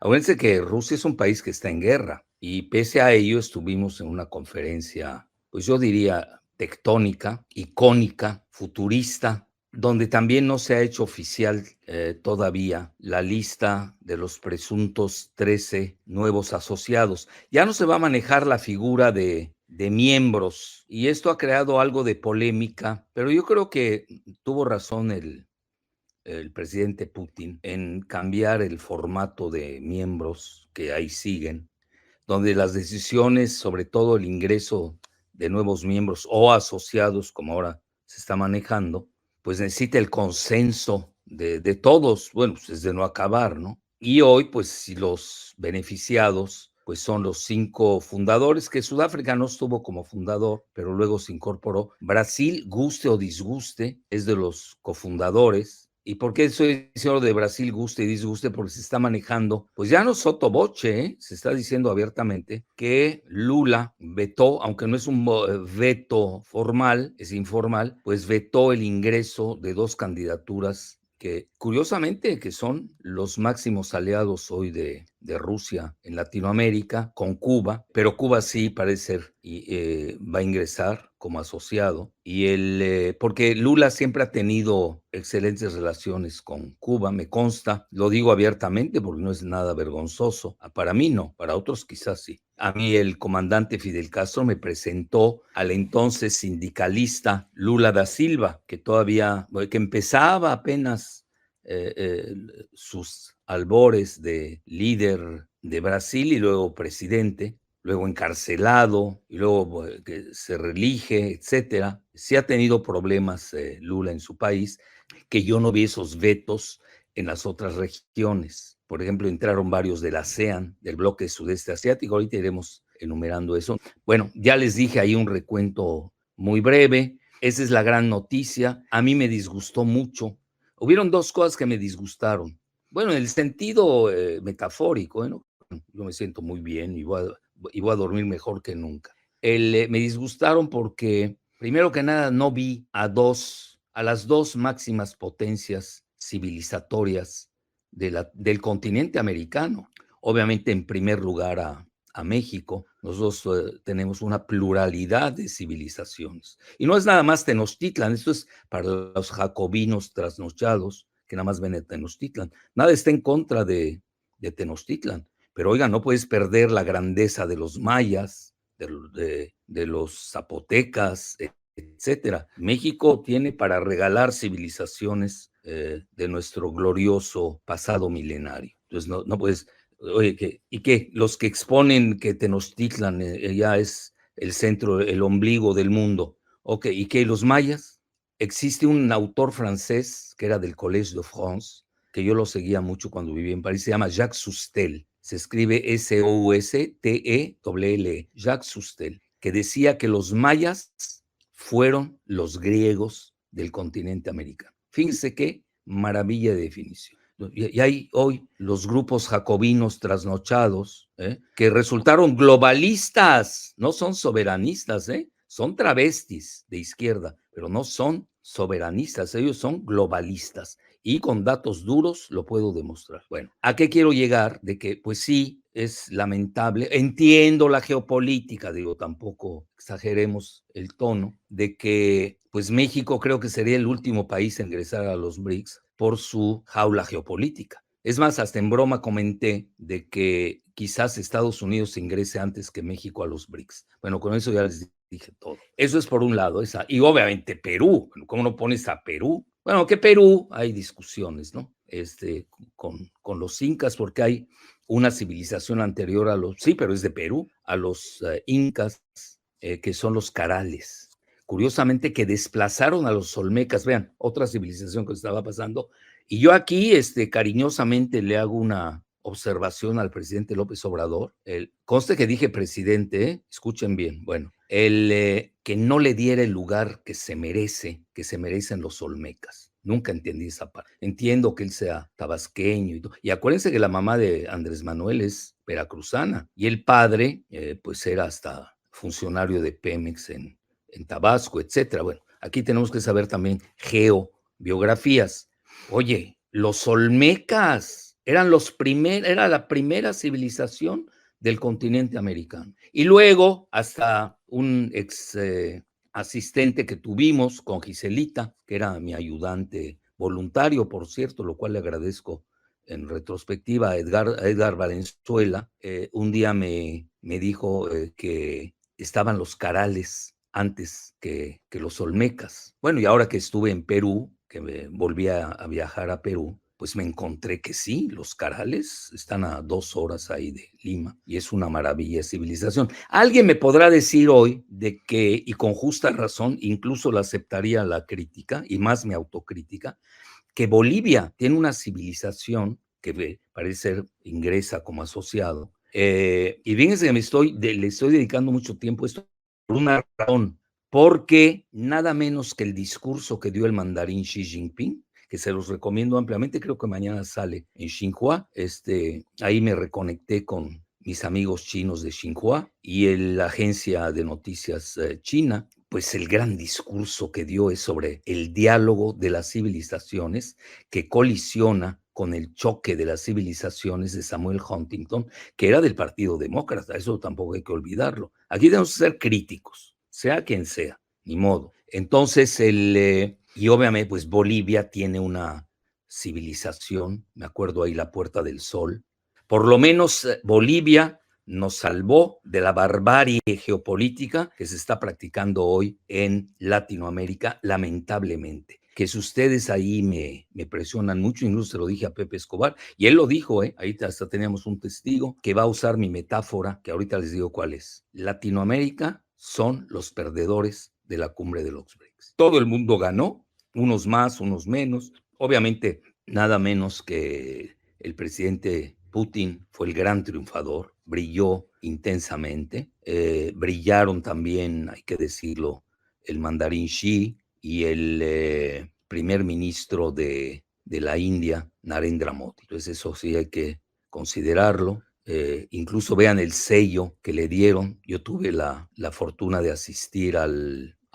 Acuérdense que Rusia es un país que está en guerra y pese a ello estuvimos en una conferencia, pues yo diría tectónica, icónica, futurista, donde también no se ha hecho oficial todavía la lista de los presuntos 13 nuevos asociados. Ya no se va a manejar la figura de miembros y esto ha creado algo de polémica, pero yo creo que tuvo razón el presidente Putin en cambiar el formato de miembros que ahí siguen, donde las decisiones, sobre todo el ingreso de nuevos miembros o asociados, como ahora se está manejando, pues necesita el consenso de todos, bueno, pues es de no acabar, ¿no? Y hoy, pues si los beneficiados, pues son los 5 fundadores, que Sudáfrica no estuvo como fundador, pero luego se incorporó. Brasil, guste o disguste, es de los cofundadores. ¿Y por qué estoy diciendo de Brasil guste y disguste? Porque se está manejando, pues ya no sotto voce, se está diciendo abiertamente que Lula vetó, aunque no es un veto formal, es informal, pues vetó el ingreso de 2 candidaturas que curiosamente que son los máximos aliados hoy de Rusia en Latinoamérica, con Cuba, pero Cuba sí parece ser y va a ingresar como asociado, y porque Lula siempre ha tenido excelentes relaciones con Cuba, me consta, lo digo abiertamente porque no es nada vergonzoso, para mí no, para otros quizás sí. A mí el comandante Fidel Castro me presentó al entonces sindicalista Lula da Silva, que todavía, que empezaba apenas sus albores de líder de Brasil y luego presidente, luego encarcelado y luego que se reelige, etcétera. Sí ha tenido problemas Lula en su país, que yo no vi esos vetos en las otras regiones. Por ejemplo, entraron varios de la ASEAN, del bloque sudeste asiático. Ahorita iremos enumerando eso. Bueno, ya les dije ahí un recuento muy breve. Esa es la gran noticia. A mí me disgustó mucho. Hubieron 2 cosas que me disgustaron. Bueno, en el sentido metafórico, ¿no? Yo me siento muy bien y voy a dormir mejor que nunca. Me disgustaron porque, primero que nada, no vi a las 2 máximas potencias civilizatorias del continente americano. Obviamente, en primer lugar, a México. Nosotros tenemos una pluralidad de civilizaciones. Y no es nada más Tenochtitlan, esto es para los jacobinos trasnochados que nada más ven a Tenochtitlan. Nada está en contra de Tenochtitlan, pero oiga, no puedes perder la grandeza de los mayas, de los zapotecas, etcétera. México tiene para regalar civilizaciones de nuestro glorioso pasado milenario. Entonces, no puedes. Oye, ¿y qué? Los que exponen que Tenochtitlan ya es el centro, el ombligo del mundo. Ok, ¿y qué? ¿Los mayas? Existe un autor francés que era del Collège de France, que yo lo seguía mucho cuando vivía en París, se llama Jacques Soustelle. Se escribe Soustelle, Jacques Soustelle, que decía que los mayas fueron los griegos del continente americano. Fíjense qué maravilla de definición. Y hay hoy los grupos jacobinos trasnochados que resultaron globalistas, no son soberanistas, son travestis de izquierda, pero no son soberanistas, ellos son globalistas. Y con datos duros lo puedo demostrar. Bueno, ¿a qué quiero llegar? De que, pues sí, es lamentable. Entiendo la geopolítica, digo, tampoco exageremos el tono, de que, pues México creo que sería el último país a ingresar a los BRICS por su jaula geopolítica. Es más, hasta en broma comenté de que quizás Estados Unidos ingrese antes que México a los BRICS. Bueno, con eso ya les dije todo. Eso es por un lado, y obviamente Perú. ¿Cómo no pones a Perú? Bueno, que Perú hay discusiones, ¿no? Con los incas, porque hay una civilización anterior a los, sí, pero es de Perú, a los incas, que son los carales. Curiosamente que desplazaron a los olmecas, vean, otra civilización que estaba pasando. Y yo aquí, cariñosamente le hago una observación al presidente López Obrador. Conste que dije presidente, escuchen bien, bueno, que no le diera el lugar que se merecen los olmecas. Nunca entendí esa parte. Entiendo que él sea tabasqueño y todo. Y acuérdense que la mamá de Andrés Manuel es veracruzana y el padre, pues era hasta funcionario de Pemex en Tabasco, etcétera. Bueno, aquí tenemos que saber también geobiografías. Oye, los olmecas Era la primera civilización del continente americano. Y luego, hasta un ex asistente que tuvimos con Giselita, que era mi ayudante voluntario, por cierto, lo cual le agradezco en retrospectiva a Edgar Valenzuela, un día me dijo que estaban los carales antes que los olmecas. Bueno, y ahora que estuve en Perú, que me volví a viajar a Perú, pues me encontré que sí, los carales están a 2 horas ahí de Lima y es una maravilla de civilización. Alguien me podrá decir hoy de que, y con justa razón, incluso la aceptaría la crítica y más mi autocrítica, que Bolivia tiene una civilización que parece ser ingresa como asociado. Y fíjense que le estoy dedicando mucho tiempo a esto por una razón, porque nada menos que el discurso que dio el mandarín Xi Jinping, que se los recomiendo ampliamente, creo que mañana sale en Xinhua, ahí me reconecté con mis amigos chinos de Xinhua y la agencia de noticias china, pues el gran discurso que dio es sobre el diálogo de las civilizaciones que colisiona con el choque de las civilizaciones de Samuel Huntington, que era del Partido Demócrata, eso tampoco hay que olvidarlo. Aquí debemos ser críticos, sea quien sea, ni modo. Entonces, y obviamente, pues Bolivia tiene una civilización, me acuerdo ahí la Puerta del Sol, por lo menos Bolivia nos salvó de la barbarie geopolítica que se está practicando hoy en Latinoamérica, lamentablemente. Que si ustedes ahí me presionan mucho, incluso se lo dije a Pepe Escobar, y él lo dijo, ahí hasta teníamos un testigo que va a usar mi metáfora, que ahorita les digo cuál es. Latinoamérica son los perdedores de la cumbre de los BRICS. Todo el mundo ganó, unos más, unos menos. Obviamente, nada menos que el presidente Putin fue el gran triunfador, brilló intensamente, brillaron también, hay que decirlo, el mandarín Xi y el primer ministro de la India, Narendra Modi. Entonces eso sí hay que considerarlo. Incluso vean el sello que le dieron. Yo tuve la fortuna de asistir a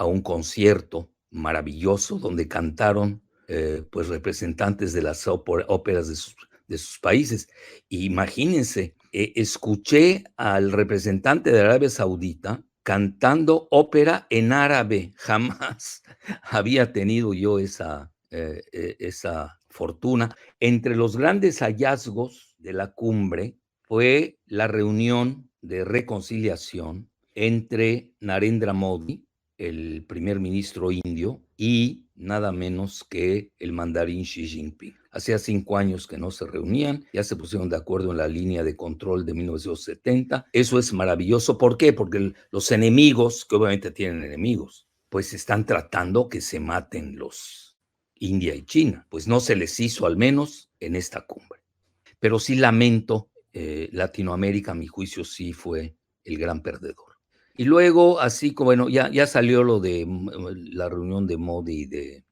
un concierto maravilloso donde cantaron pues representantes de las óperas de sus países. Imagínense, escuché al representante de Arabia Saudita cantando ópera en árabe. Jamás había tenido yo esa fortuna. Entre los grandes hallazgos de la cumbre fue la reunión de reconciliación entre Narendra Modi, el primer ministro indio, y nada menos que el mandarín Xi Jinping. Hacía 5 años que no se reunían, ya se pusieron de acuerdo en la línea de control de 1970. Eso es maravilloso. ¿Por qué? Porque los enemigos, que obviamente tienen enemigos, pues están tratando que se maten los India y China. Pues no se les hizo, al menos en esta cumbre. Pero sí lamento, Latinoamérica, a mi juicio, sí fue el gran perdedor. Y luego, así como, bueno, ya salió lo de la reunión de Modi y de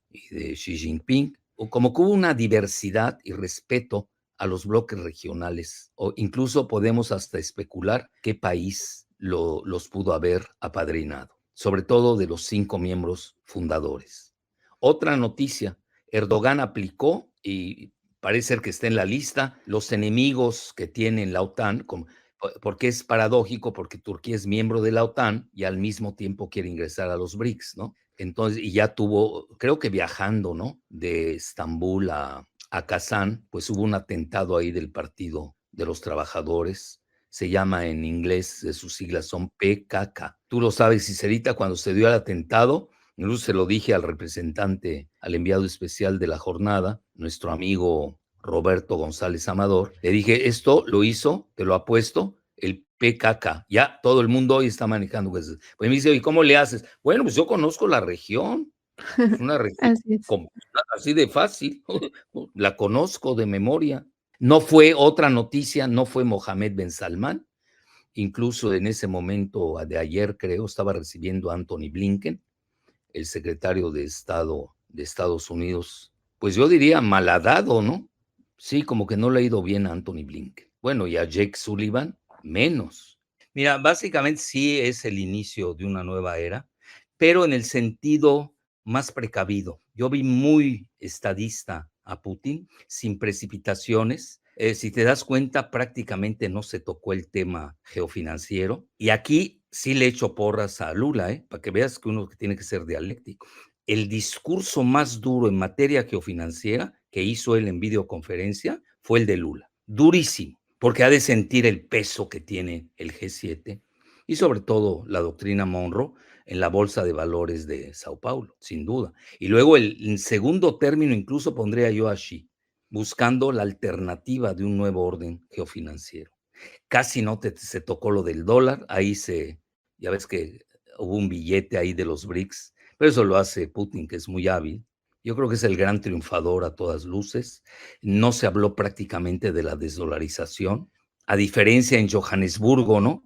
Xi Jinping, o como que hubo una diversidad y respeto a los bloques regionales, o incluso podemos hasta especular qué país los pudo haber apadrinado, sobre todo de los 5 miembros fundadores. Otra noticia, Erdogan aplicó y parece ser que está en la lista los enemigos que tiene la OTAN, porque es paradójico, porque Turquía es miembro de la OTAN y al mismo tiempo quiere ingresar a los BRICS, ¿no? Entonces, y ya tuvo, creo que viajando, ¿no? De Estambul a Kazán, pues hubo un atentado ahí del Partido de los Trabajadores, se llama en inglés, sus siglas son PKK. Tú lo sabes, Cicerita, cuando se dio el atentado, incluso se lo dije al representante, al enviado especial de la jornada, nuestro amigo Roberto González Amador. Le dije, esto lo hizo, te lo apuesto, el PKK. Ya todo el mundo hoy está manejando. Pues me dice, ¿y cómo le haces? Bueno, pues yo conozco la región. Es una región Así es. así de fácil. La conozco de memoria. No fue otra noticia, no fue Mohamed Ben Salman. Incluso en ese momento de ayer, creo, estaba recibiendo a Anthony Blinken, el secretario de Estado de Estados Unidos, pues yo diría malhadado, ¿no? Sí, como que no le ha ido bien a Anthony Blinken. Bueno, y a Jake Sullivan, menos. Mira, básicamente sí es el inicio de una nueva era, pero en el sentido más precavido. Yo vi muy estadista a Putin, sin precipitaciones, Si te das cuenta, prácticamente no se tocó el tema geofinanciero. Y aquí sí le echo porras a Lula, para que veas que uno tiene que ser dialéctico. El discurso más duro en materia geofinanciera que hizo él en videoconferencia fue el de Lula. Durísimo, porque ha de sentir el peso que tiene el G7 y sobre todo la doctrina Monroe en la Bolsa de Valores de Sao Paulo, sin duda. Y luego en segundo término incluso pondría yo a Xi, buscando la alternativa de un nuevo orden geofinanciero. Casi no se tocó lo del dólar, ya ves que hubo un billete ahí de los BRICS, pero eso lo hace Putin, que es muy hábil. Yo creo que es el gran triunfador a todas luces. No se habló prácticamente de la desdolarización, a diferencia en Johannesburgo, ¿no?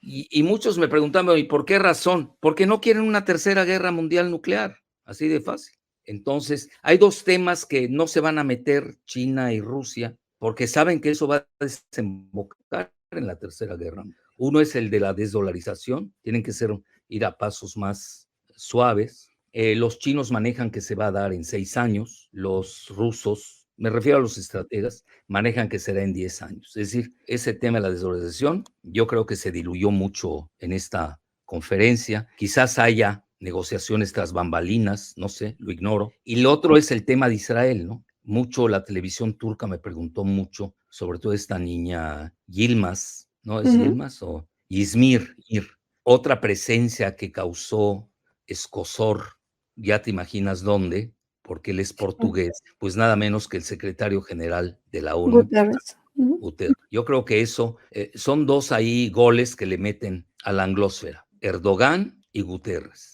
Y muchos me preguntaban, ¿y por qué razón? Porque no quieren una tercera guerra mundial nuclear, así de fácil. Entonces, hay dos temas que no se van a meter China y Rusia, porque saben que eso va a desembocar en la tercera guerra. Uno es el de la desdolarización, tienen que ir a pasos más suaves. Los chinos manejan que se va a dar en 6 años, los rusos, me refiero a los estrategas, manejan que será en 10 años. Es decir, ese tema de la desdolarización, yo creo que se diluyó mucho en esta conferencia. Quizás haya negociaciones tras bambalinas, no sé, lo ignoro. Y lo otro es el tema de Israel, ¿no? Mucho la televisión turca me preguntó mucho, sobre todo esta niña Yilmaz, ¿no? ¿Es Yilmaz o Yismir? Otra presencia que causó escozor, ya te imaginas dónde, porque él es portugués, pues nada menos que el secretario general de la ONU, Guterres. Guterres. Yo creo que eso son dos ahí goles que le meten a la anglósfera, Erdogan y Guterres.